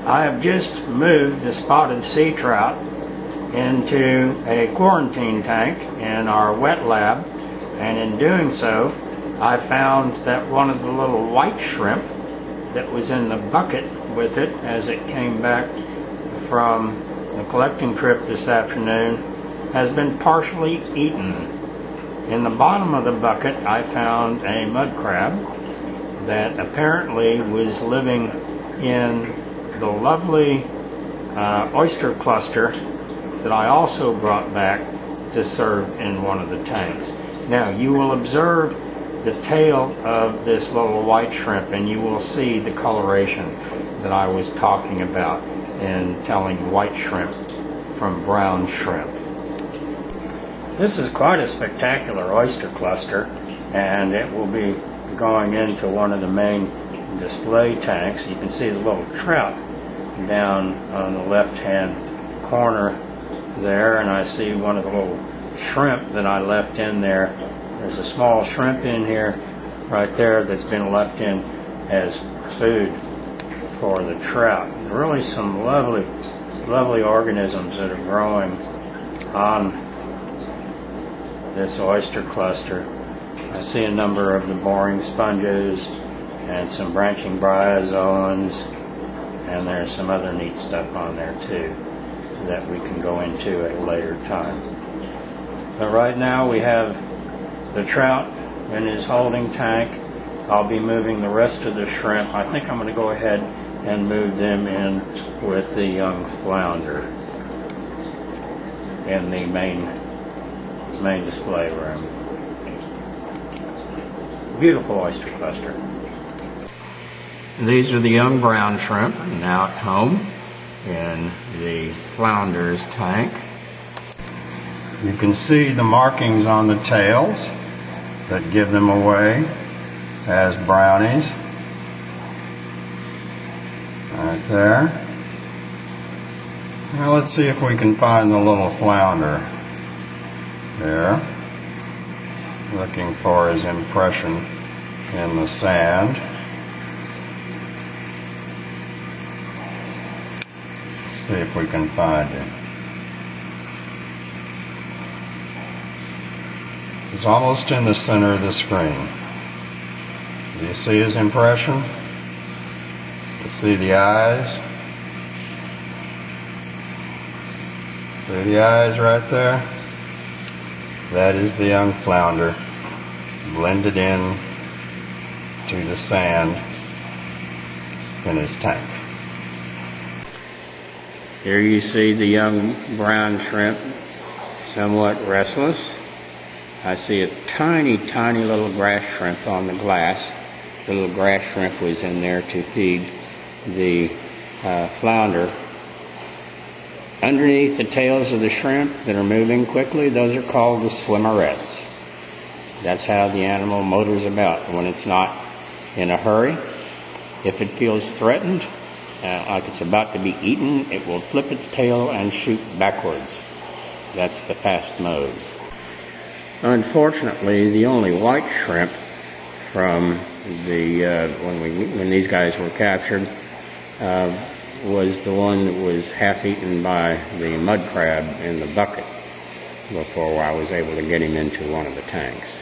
I have just moved the spotted sea trout into a quarantine tank in our wet lab, and in doing so I found that one of the little white shrimp that was in the bucket with it as it came back from the collecting trip this afternoon has been partially eaten. In the bottom of the bucket I found a mud crab that apparently was living in the lovely oyster cluster that I also brought back to serve in one of the tanks. Now you will observe the tail of this little white shrimp and you will see the coloration that I was talking about in telling white shrimp from brown shrimp. This is quite a spectacular oyster cluster, and it will be going into one of the main display tanks. You can see the little trout down on the left hand corner there, and I see one of the little shrimp that I left in there. There's a small shrimp in here right there that's been left in as food for the trout. Really some lovely organisms that are growing on this oyster cluster. I see a number of the boring sponges and some branching bryozoans, and there's some other neat stuff on there too that we can go into at a later time. But right now we have the trout in his holding tank. I'll be moving the rest of the shrimp. I think I'm going to go ahead and move them in with the young flounder in the main display room. Beautiful oyster cluster. These are the young brown shrimp now at home in the flounder's tank. You can see the markings on the tails that give them away as brownies. Right there. Now let's see if we can find the little flounder. There. Looking for his impression in the sand. See if we can find him. He's almost in the center of the screen. Do you see his impression? You see the eyes? See the eyes right there? That is the young flounder blended in to the sand in his tank. Here you see the young brown shrimp, somewhat restless. I see a tiny little grass shrimp on the glass. The little grass shrimp was in there to feed the flounder. Underneath the tails of the shrimp that are moving quickly, those are called the swimmerettes. That's how the animal motors about when it's not in a hurry. If it feels threatened, like it's about to be eaten, it will flip its tail and shoot backwards. That's the fast mode. Unfortunately, the only white shrimp from the when these guys were captured was the one that was half eaten by the mud crab in the bucket before I was able to get him into one of the tanks.